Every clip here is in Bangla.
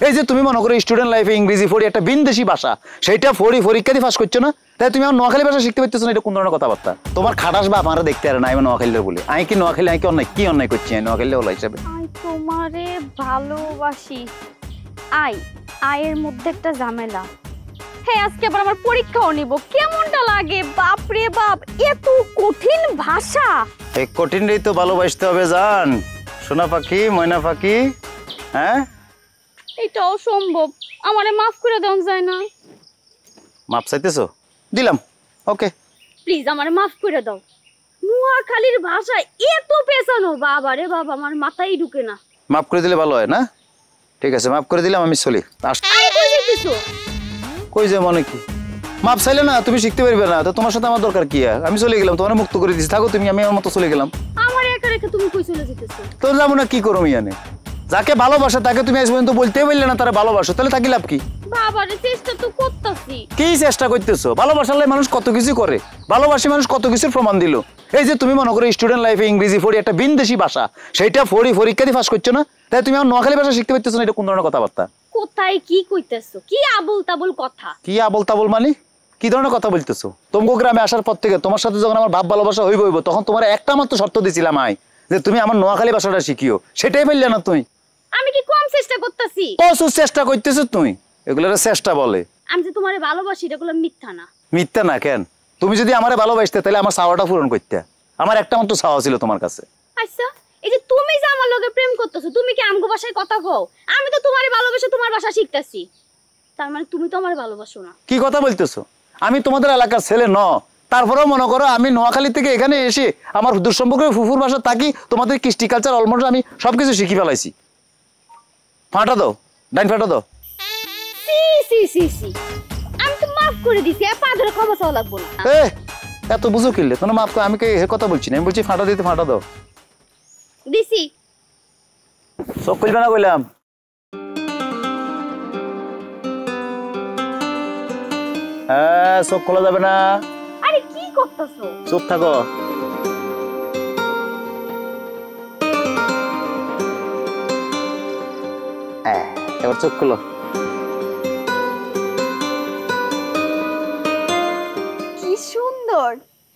এই যে তুমি মনে করো স্টুডেন্ট লাইফে ইংরেজি পড়ি একটা বিনদেশি ভাষা, সেইটা পরীক্ষা দিয়ে পাস করছো না, তাই তুমি আমার নোয়াখালী ভাষা শিখতে পারতেছো না, এটা কোন ধরনের কথাবার্তা? তোমার খাটাস বাপ আমরা দেখতে আর না, আমি নোয়াখালীর বলি। আমি কি নোয়াখালী, আমি কি অন্যায় করছি আমি নোয়াখালী ওলা হিসাবে? আমি তোমারে ভালোবাসি। আয়ের মধ্যে একটা ঝামেলা। হ্যাঁ, আজকে আবার আমার পরীক্ষাও নিব, কেমনটা লাগে বাপ রে বাপ, এত কঠিন ভাষা। এই কঠিনটাই তো ভালোবাসতে হবে জান, সোনা পাখি ময়না পাখি। হ্যাঁ, এটাও সম্ভব, আমারে মাফ করে দেন যায় না? মাপ চাইতেছো? দিলাম, ওকে। প্লিজ আমারে মাফ করে দাও। নোয়াখালীর ভাষা এত পেছানো, বাবা রে বাবা, আমার মাথায় ঢুকে না। মাফ করে দিলে ভালো হয় না? ঠিক আছে, মাফ করে দিলাম, আমি চলি। কই যে মনে কি মাপ চাইলে না তুমি শিখতে পারবে না, তো তোমার সাথে আমার দরকার কি? আমি চলে গেলাম, তোমার মুক্ত করে দিচ্ছি, থাকো তুমি, আমি আমার মতো চলে গেলাম। আমার একা রেখে তুমি কই চলে যেতেছো? তো যাবো না, কি করো মিয়ানে? যাকে ভালোবাসা তাকে তুমি আজ পর্যন্ত বলতেই পারলে না তারা ভালোবাসো, তাহলে থাকি লাভ কি? বাবারে চেষ্টা তো করতেছি। কি চেষ্টা করতেছো? ভালোবাসালে মানুষ কত কিছু করে, ভালোবাসি মানুষ কত কিছুর প্রমাণ দিল। এই যে তুমি মনে করো স্টুডেন্ট লাইফে ইংরেজি পড়ি একটা বিনদেশি ভাষা, সেইটা পরীক্ষা দিয়ে পাস করছো না, তাই তুমি আমার নোয়াখালী ভাষা শিখতে পারতেছো না, এটা কোন ধরনের কথাবার্তা? কোথায় কি কইতেছো? কি আবল তাবল কথা? কি আবল তাবল মানে কি ধরনের কথা বলতেছো? তোমাকে গ্রামে আসার পর থেকে তোমার সাথে যখন আমার ভাব ভালোবাসা হইব তখন তোমার একটা মাত্র শর্ত দিছিলাম যে তুমি আমার নোয়াখালী ভাষাটা শিখিও, সেটাই বললে না তুমি। আমি কি কম চেষ্টা করতেছি? প্রচুর চেষ্টা করতেছো তুমি, এগুলোর চেষ্টা বলে। আমি যে তোমারে ভালোবাসি এগুলো মিথ্যা না। মিথ্যা না কেন? তুমি যদি আমারে ভালোবাসতে তাহলে আমার চাওয়াটা পূরণ করতে। আমার একটা মাত্র চাওয়া ছিল তোমার কাছে। আচ্ছা, এই যে তুমি যে আমার লগে প্রেম করতেছো, তুমি কি আমগো ভাষায় কথা কও? আমি তো তোমারে ভালোবাসি, তোমার ভাষা শিখতাছি, তার মানে তুমি তো আমারে ভালোবাসো না। কি কথা বলতেছো? আমি তোমাদের এলাকার ছেলে ন, তারপরেও মনে করো আমি নোয়াখালী থেকে এখানে এসে আমার দুঃসম্পর্কের ফুফুর ভাষা থাকি, তোমাদের কৃষ্টি কালচার অলমোস্ট আমি সবকিছু শিখি ফেলাইছি। ফাটা দাও, ডাইন ফাটা দাও। আমি তো মাফ করে দিছি, আর পা ধরে ক্ষমা চাওয়া লাগবো না। এত বুঝো কিনলে কোনো মাফ করে? আমি কথা বলছি না, আমি বলছি ফাটা দিতে ফাটা দাও। দিছি। চোখ খুলবে না বললাম। হ্যাঁ, চোখ খোলা যাবে না। আরে কি করতেছো? চুপ থাকো। এবার চোখ খুলো। কি সুন্দর!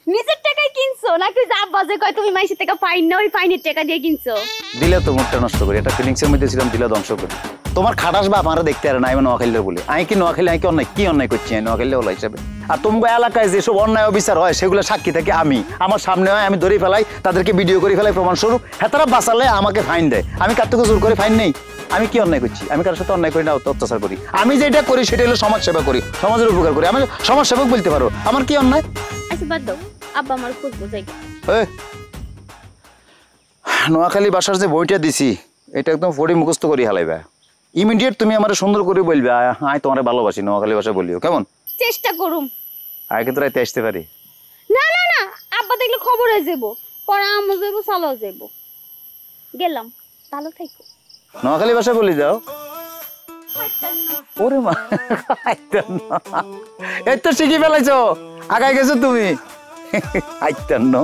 নিজের টাকায় কিনছো নাকি যা বাজে কয় তুমি মাইসের টাকা ফাইন না, ওই ফাইনের টাকা দিয়ে কিনছো? দিলে তো মুখটা নষ্ট করি, এটা ফিলিংস এর মধ্যে ছিলাম, দিলে ধ্বংস করি। তোমার খাটাস বাপ আমরা দেখতে আর না, আমি নোয়াখালীর বলি। আমি কি নোয়াখালী, আমি কি অন্যায় করছি আমি নোয়াখালী ওলা হিসাবে? আর তোমার এলাকায় যেসব অন্যায় অবিচার হয় সেগুলো সাক্ষী থাকে আমি, আমার সামনে হয়, আমি ধরে ফেলাই, তাদেরকে ভিডিও করে ফেলাই প্রমাণ স্বরূপ। হ্যাঁ, তারা বাঁচালে আমাকে ফাইন দেয়, আমি কার থেকে জোর করে ফাইন নেই। আমি কি অন্যায় করছি? আমি কারোর সাথে অন্যায় করি না, অত্যাচার করি। আমি যেটা করি সেটা হলো সমাজ সেবা করি, সমাজের উপকার করি, আমি সমাজ সেবক বলতে পারো। আমার কি অন্যায়? আচ্ছা বাদ দাও, আব্বা আমার খুঁজবো জায়গা। নোয়াখালী ভাষার যে বইটা দিছি এটা একদম পড়ে মুখস্থ করি হালাইবা। ইমিডিয়েট তুমি আমার সুন্দর করে বলবে আয় তোমারে ভালোবাসি, নোয়াখালী ভাষা বলিও, কেমন? চেষ্টা করুম। আয় কিন্তু রাইতে আসতে পারি। না না না, আব্বা দেখলে খবর হয়ে যাবো, পরে আমও যাবো, চালাও যাবো। গেলাম, ভালো থাকো। নোয়াখালী ভাষা বলি যাও। ওরে মা, এই তো শিখে ফেলাইছো, আগায় গেছো তুমি। আইতান্ন।